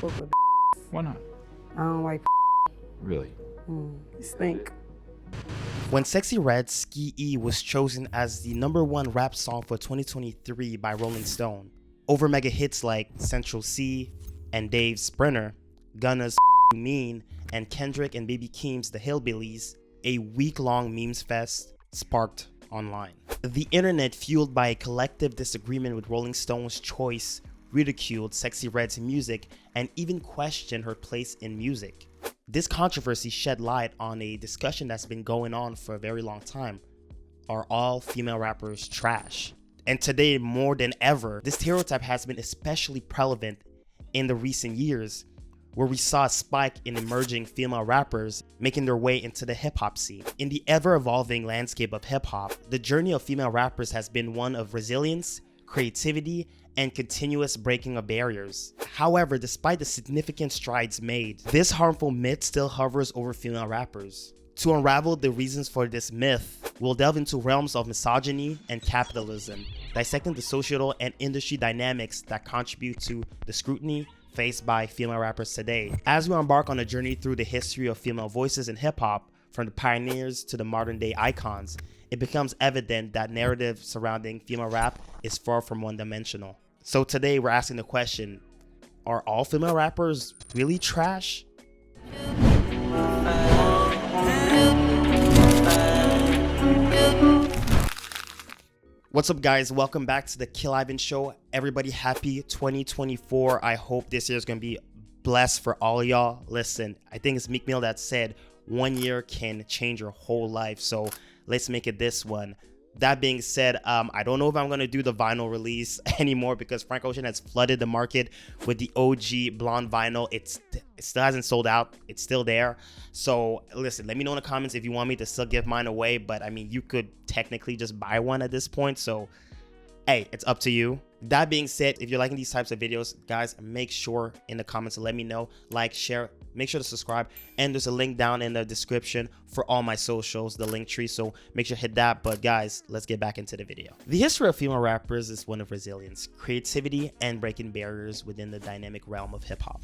fuck with. Why not? I don't like. Really? They stink. When Sexyy Red, SkeeYee was chosen as the #1 rap song for 2023 by Rolling Stone, over mega hits like Central C and Dave's Sprinter, Gunna's Mean, and Kendrick and Baby Keem's The Hillbillies, a week-long memes fest sparked online. The internet, fueled by a collective disagreement with Rolling Stone's choice, ridiculed Sexyy Red's music and even questioned her place in music. This controversy shed light on a discussion that's been going on for a very long time. Are all female rappers trash? And today, more than ever, this stereotype has been especially prevalent in the recent years, where we saw a spike in emerging female rappers making their way into the hip-hop scene. In the ever-evolving landscape of hip-hop, the journey of female rappers has been one of resilience, creativity, and continuous breaking of barriers. However, despite the significant strides made, this harmful myth still hovers over female rappers. To unravel the reasons for this myth, we'll delve into realms of misogyny and capitalism, dissecting the social and industry dynamics that contribute to the scrutiny faced by female rappers today. As we embark on a journey through the history of female voices in hip-hop, from the pioneers to the modern-day icons, it becomes evident that narrative surrounding female rap is far from one-dimensional. So today we're asking the question, are all female rappers really trash? What's up, guys? Welcome back to the Killivvn Show. Everybody, happy 2024. I hope this year is going to be blessed for all of y'all. Listen, I think it's Meek Mill that said 1 year can change your whole life. So let's make it this one. That being said, I don't know if I'm going to do the vinyl release anymore because Frank Ocean has flooded the market with the OG blonde vinyl. It still hasn't sold out. It's still there. So listen, let me know in the comments if you want me to still give mine away. But I mean, you could technically just buy one at this point. So hey, it's up to you. That being said, if you're liking these types of videos, guys, make sure in the comments to let me know, like, share, make sure to subscribe, and there's a link down in the description for all my socials, the link tree, so make sure to hit that. But guys, let's get back into the video. The history of female rappers is one of resilience, creativity, and breaking barriers within the dynamic realm of hip-hop.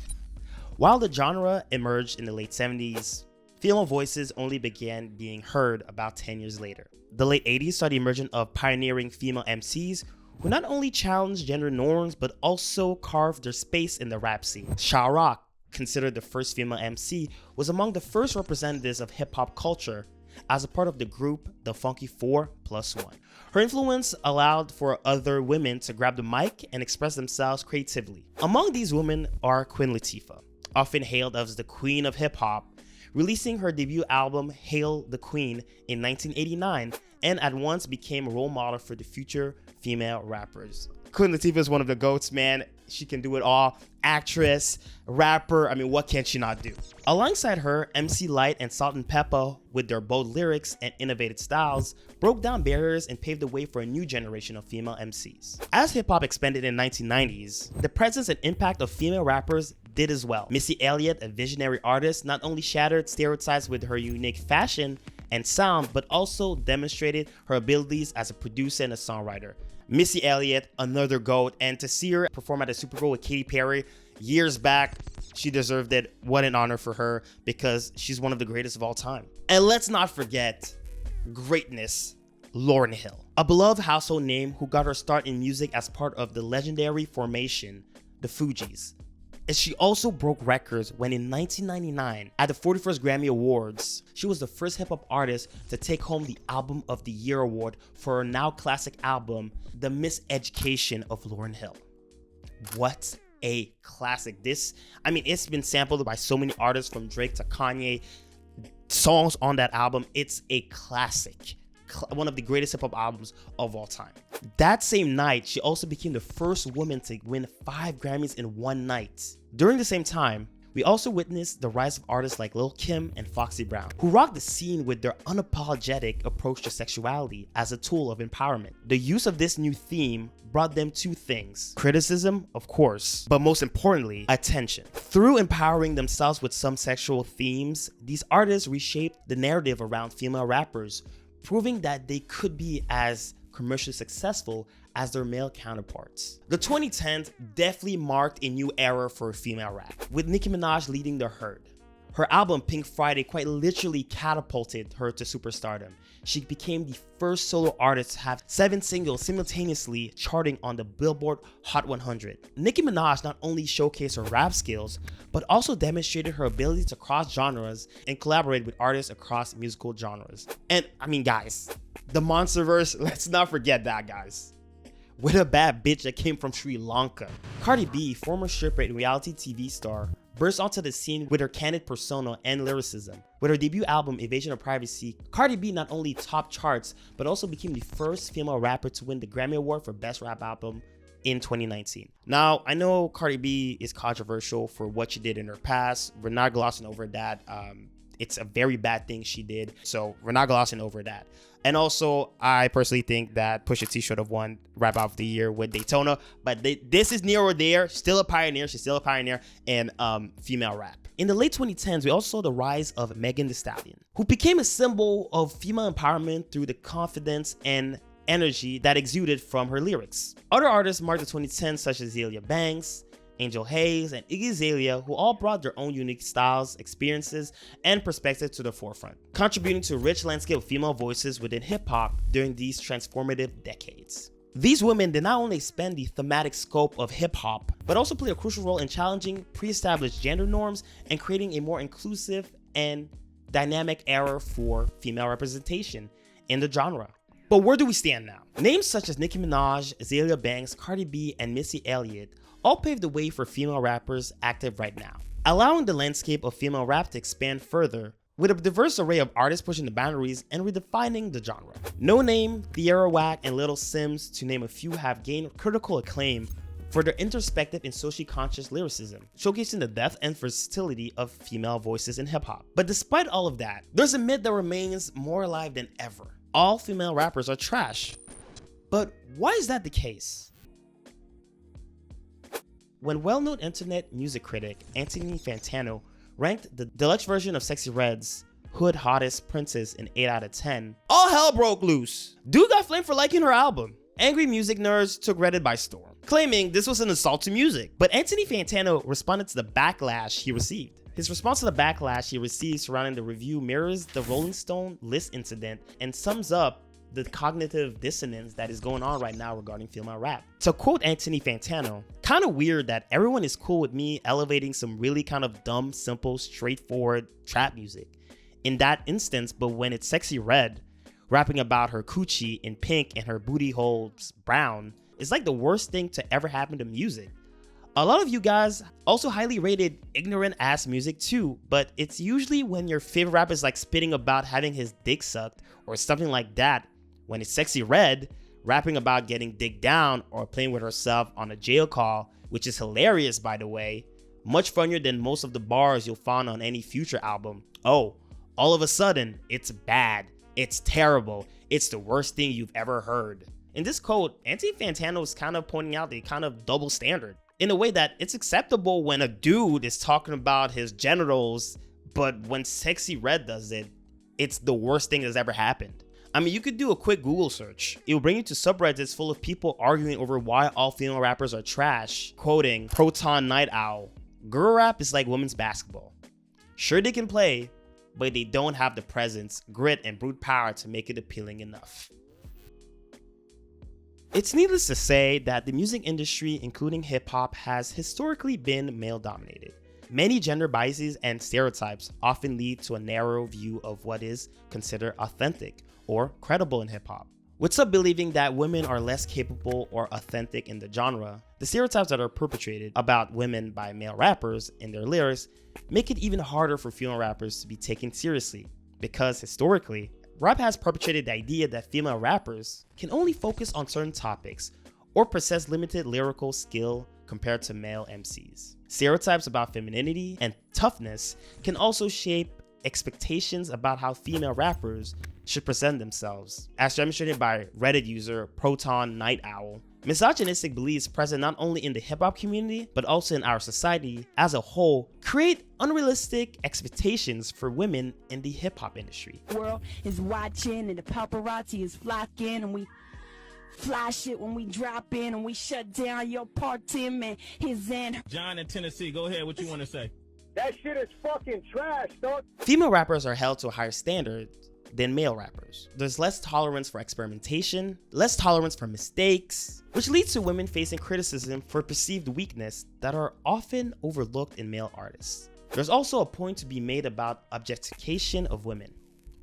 While the genre emerged in the late 70s, female voices only began being heard about 10 years later. The late 80s saw the emergence of pioneering female MCs who not only challenged gender norms, but also carved their space in the rap scene. Sha Rock, considered the first female MC, was among the first representatives of hip-hop culture as a part of the group The Funky 4+1. Her influence allowed for other women to grab the mic and express themselves creatively. Among these women are Queen Latifah, often hailed as the queen of hip-hop, releasing her debut album Hail the Queen in 1989, and at once became a role model for the future female rappers. Queen Latifah is one of the GOATs, man. She can do it all. Actress, rapper, I mean, what can she not do? Alongside her, MC Lyte and Salt-N-Pepa, with their bold lyrics and innovative styles, broke down barriers and paved the way for a new generation of female MCs. As hip-hop expanded in the 1990s, the presence and impact of female rappers did as well. Missy Elliott, a visionary artist, not only shattered stereotypes with her unique fashion and sound, but also demonstrated her abilities as a producer and a songwriter. Missy Elliott, another GOAT, and to see her perform at the Super Bowl with Katy Perry years back, she deserved it. What an honor for her, because she's one of the greatest of all time. And let's not forget greatness, Lauryn Hill, a beloved household name who got her start in music as part of the legendary formation, the Fugees. And she also broke records when in 1999, at the 41st Grammy Awards, she was the first hip-hop artist to take home the Album of the Year award for her now classic album, The Miseducation of Lauryn Hill. What a classic. This, I mean, it's been sampled by so many artists from Drake to Kanye. Songs on that album, it's a classic. One of the greatest hip-hop albums of all time. That same night, she also became the first woman to win 5 Grammys in one night. During the same time, we also witnessed the rise of artists like Lil Kim and Foxy Brown, who rocked the scene with their unapologetic approach to sexuality as a tool of empowerment. The use of this new theme brought them 2 things: criticism, of course, but most importantly, attention. Through empowering themselves with some sexual themes, these artists reshaped the narrative around female rappers, proving that they could be as commercially successful as their male counterparts. The 2010s definitely marked a new era for female rap, with Nicki Minaj leading the herd. Her album Pink Friday quite literally catapulted her to superstardom. She became the first solo artist to have 7 singles simultaneously charting on the Billboard Hot 100. Nicki Minaj not only showcased her rap skills, but also demonstrated her ability to cross genres and collaborate with artists across musical genres. And I mean, guys, the Monsterverse, let's not forget that, guys. With a bad bitch that came from Sri Lanka. Cardi B, former stripper and reality TV star, burst onto the scene with her candid persona and lyricism. With her debut album, Invasion of Privacy, Cardi B not only topped charts, but also became the first female rapper to win the Grammy Award for Best Rap Album in 2019. Now, I know Cardi B is controversial for what she did in her past. We're not glossing over that. It's a very bad thing she did, so we're not glossing over that. And also, I personally think that Pusha T should have won Rap of the Year with Daytona, but this is near or there. Still a pioneer. She's still a pioneer in female rap. In the late 2010s, we also saw the rise of Megan Thee Stallion, who became a symbol of female empowerment through the confidence and energy that exuded from her lyrics. Other artists marked the 2010s, such as Azealia Banks, Angel Hayes, and Iggy Azalea, who all brought their own unique styles, experiences, and perspectives to the forefront, contributing to a rich landscape of female voices within hip-hop during these transformative decades. These women did not only expand the thematic scope of hip-hop, but also play a crucial role in challenging pre-established gender norms and creating a more inclusive and dynamic era for female representation in the genre. But where do we stand now? Names such as Nicki Minaj, Azealia Banks, Cardi B, and Missy Elliott all paved the way for female rappers active right now, allowing the landscape of female rap to expand further with a diverse array of artists pushing the boundaries and redefining the genre. No Name, Tierra Whack, and Little Sims, to name a few, have gained critical acclaim for their introspective and socially conscious lyricism, showcasing the depth and versatility of female voices in hip-hop. But despite all of that, there's a myth that remains more alive than ever. All female rappers are trash. But why is that the case? When well-known internet music critic Anthony Fantano ranked the deluxe version of Sexyy Red's Hood Hottest Princess in 8 out of 10, all hell broke loose. Dude got flamed for liking her album. Angry music nerds took Reddit by storm, claiming this was an assault to music. But Anthony Fantano responded to the backlash he received. His response to the backlash he received surrounding the review mirrors the Rolling Stone list incident and sums up the cognitive dissonance that is going on right now regarding female rap. To quote Anthony Fantano, "Kind of weird that everyone is cool with me elevating some really kind of dumb, simple, straightforward trap music in that instance, but when it's Sexyy Red rapping about her coochie in pink and her booty holes brown, it's like the worst thing to ever happen to music. A lot of you guys also highly rated ignorant ass music too, but it's usually when your favorite rapper is like spitting about having his dick sucked or something like that. When it's Sexyy Red rapping about getting digged down or playing with herself on a jail call, which is hilarious by the way, much funnier than most of the bars you'll find on any Future album. Oh, all of a sudden, it's bad, it's terrible, it's the worst thing you've ever heard." In this quote, Anthony Fantano is kind of pointing out the kind of double standard, in a way that it's acceptable when a dude is talking about his genitals, but when Sexyy Red does it, it's the worst thing that's ever happened. I mean, you could do a quick Google search. It will bring you to subreddits full of people arguing over why all female rappers are trash, quoting Proton Night Owl, "Girl rap is like women's basketball. Sure they can play, but they don't have the presence, grit, and brute power to make it appealing enough." It's needless to say that the music industry, including hip-hop, has historically been male-dominated. Many gender biases and stereotypes often lead to a narrow view of what is considered authentic or credible in hip-hop. With some believing that women are less capable or authentic in the genre, the stereotypes that are perpetrated about women by male rappers in their lyrics make it even harder for female rappers to be taken seriously, because historically, rap has perpetrated the idea that female rappers can only focus on certain topics or possess limited lyrical skill compared to male MCs. Stereotypes about femininity and toughness can also shape expectations about how female rappers should present themselves, as demonstrated by Reddit user Proton Night Owl. Misogynistic beliefs present not only in the hip-hop community, but also in our society as a whole, create unrealistic expectations for women in the hip-hop industry. World is watching and the paparazzi is flocking and we Fly shit when we drop in and we shut down your party, man. His and John in Tennessee, go ahead. What you want to say? That shit is fucking trash, dog. Female rappers are held to a higher standard than male rappers. There's less tolerance for experimentation, less tolerance for mistakes, which leads to women facing criticism for perceived weakness that are often overlooked in male artists. There's also a point to be made about objectification of women,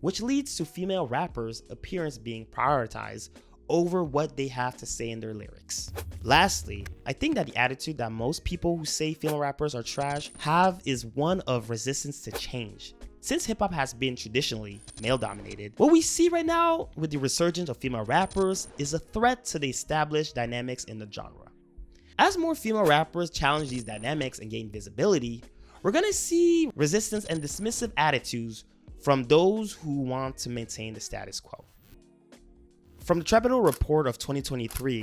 which leads to female rappers' appearance being prioritized over what they have to say in their lyrics. Lastly, I think that the attitude that most people who say female rappers are trash have is one of resistance to change. Since hip-hop has been traditionally male-dominated, what we see right now with the resurgence of female rappers is a threat to the established dynamics in the genre. As more female rappers challenge these dynamics and gain visibility, we're gonna see resistance and dismissive attitudes from those who want to maintain the status quo. From the Capitalism report of 2023,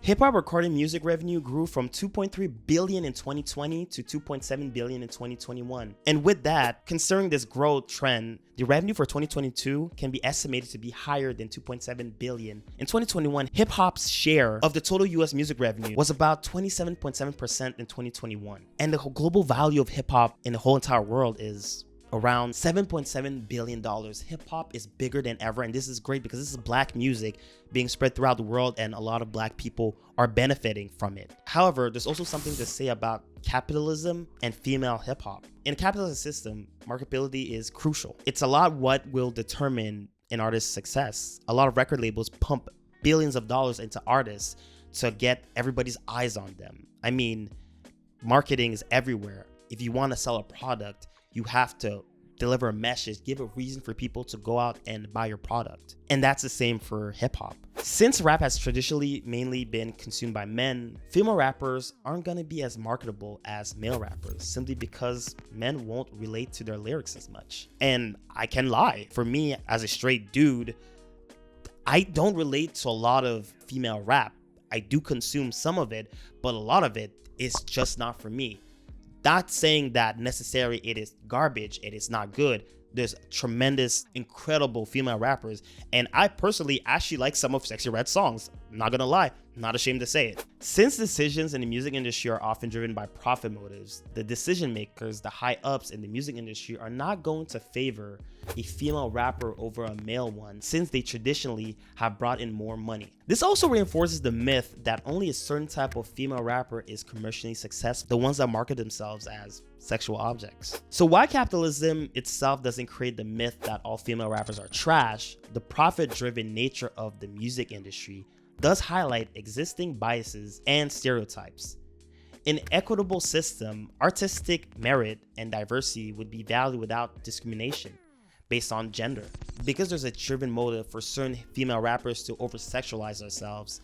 hip-hop recorded music revenue grew from $2.3 billion in 2020 to $2.7 billion in 2021. And with that, considering this growth trend, the revenue for 2022 can be estimated to be higher than $2.7 billion. In 2021, hip-hop's share of the total US music revenue was about 27.7% in 2021. And the global value of hip-hop in the whole entire world is around $7.7 billion. Hip-hop is bigger than ever, and this is great because this is black music being spread throughout the world and a lot of black people are benefiting from it. However, there's also something to say about capitalism and female hip-hop. In a capitalist system, marketability is crucial. It's a lot what will determine an artist's success. A lot of record labels pump billions of dollars into artists to get everybody's eyes on them. I mean, marketing is everywhere. If you want to sell a product, you have to deliver a message, give a reason for people to go out and buy your product. And that's the same for hip hop. Since rap has traditionally mainly been consumed by men, female rappers aren't gonna be as marketable as male rappers simply because men won't relate to their lyrics as much. And I can lie, for me as a straight dude, I don't relate to a lot of female rap. I do consume some of it, but a lot of it is just not for me. Not saying that necessarily it is garbage, it is not good. There's tremendous, incredible female rappers, and I personally actually like some of Sexyy Red's songs. I'm not gonna lie, not ashamed to say it. Since decisions in the music industry are often driven by profit motives, the decision makers, the high ups in the music industry are not going to favor a female rapper over a male one, since they traditionally have brought in more money. This also reinforces the myth that only a certain type of female rapper is commercially successful, the ones that market themselves as sexual objects. So while capitalism itself doesn't create the myth that all female rappers are trash, the profit-driven nature of the music industry does highlight existing biases and stereotypes. In an equitable system, artistic merit and diversity would be valued without discrimination based on gender. Because there's a driven motive for certain female rappers to over-sexualize themselves,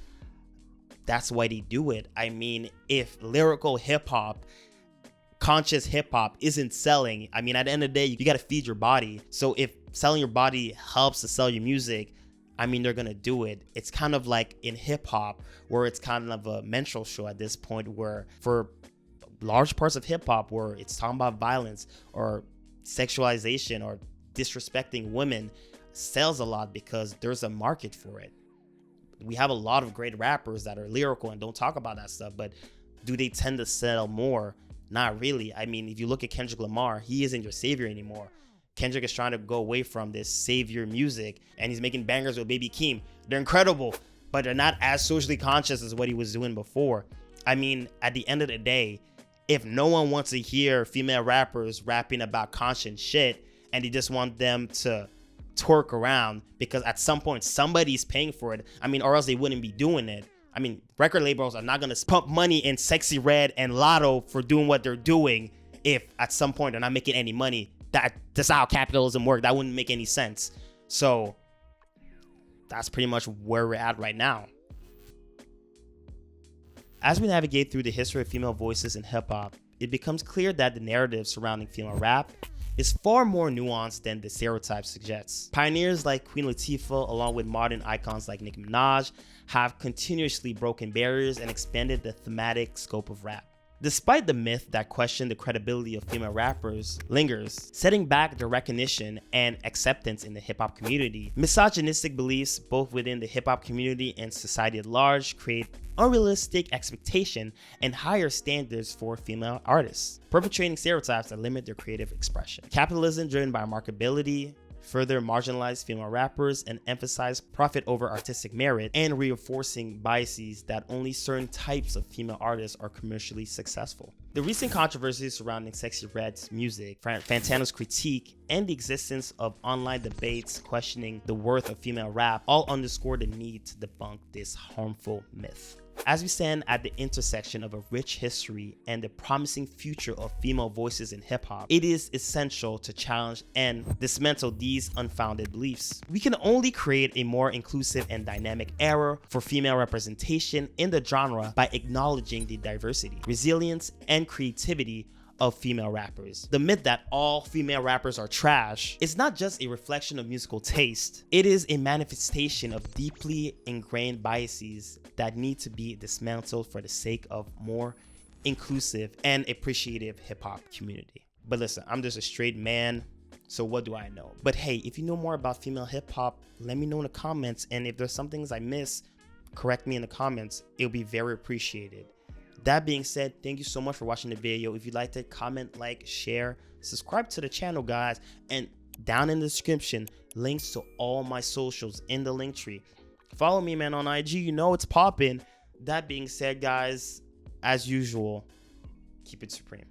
that's why they do it. I mean, if lyrical hip-hop, conscious hip-hop isn't selling, I mean, at the end of the day, you gotta feed your body. So if selling your body helps to sell your music, I mean, they're gonna do it. It's kind of like in hip-hop, where it's kind of a menstrual show at this point, where for large parts of hip-hop, where it's talking about violence or sexualization or disrespecting women, sells a lot because there's a market for it. We have a lot of great rappers that are lyrical and don't talk about that stuff, but do they tend to sell more? Not really. I mean, if you look at Kendrick Lamar, he isn't your savior anymore. Kendrick is trying to go away from this savior music, and he's making bangers with Baby Keem. They're incredible, but they're not as socially conscious as what he was doing before. I mean, at the end of the day, if no one wants to hear female rappers rapping about conscious shit, and they just want them to twerk around because at some point somebody's paying for it, I mean, or else they wouldn't be doing it. I mean, record labels are not going to pump money in Sexyy Red and Lotto for doing what they're doing if at some point they're not making any money. That's how capitalism works. That wouldn't make any sense. So that's pretty much where we're at right now. As we navigate through the history of female voices in hip-hop, it becomes clear that the narrative surrounding female rap is far more nuanced than the stereotype suggests. Pioneers like Queen Latifah, along with modern icons like Nicki Minaj, have continuously broken barriers and expanded the thematic scope of rap. Despite the myth that questioned the credibility of female rappers lingers, setting back their recognition and acceptance in the hip-hop community, misogynistic beliefs both within the hip-hop community and society at large create unrealistic expectation and higher standards for female artists, perpetuating stereotypes that limit their creative expression. Capitalism driven by marketability further marginalize female rappers and emphasize profit over artistic merit, and reinforcing biases that only certain types of female artists are commercially successful. The recent controversies surrounding Sexyy Red's music, Fantano's critique, and the existence of online debates questioning the worth of female rap all underscore the need to debunk this harmful myth. As we stand at the intersection of a rich history and the promising future of female voices in hip-hop, it is essential to challenge and dismantle these unfounded beliefs. We can only create a more inclusive and dynamic era for female representation in the genre by acknowledging the diversity, resilience, and creativity of female rappers. The myth that all female rappers are trash is not just a reflection of musical taste, it is a manifestation of deeply ingrained biases that need to be dismantled for the sake of more inclusive and appreciative hip-hop community. But listen, I'm just a straight man, so what do I know? But hey, if you know more about female hip-hop, let me know in the comments, and if there's some things I miss, correct me in the comments. It'll be very appreciated. That being said, thank you so much for watching the video. If you liked it, comment, like, share, subscribe to the channel, guys. And down in the description, links to all my socials in the link tree. Follow me, man, on IG. You know it's popping. That being said, guys, as usual, keep it supreme.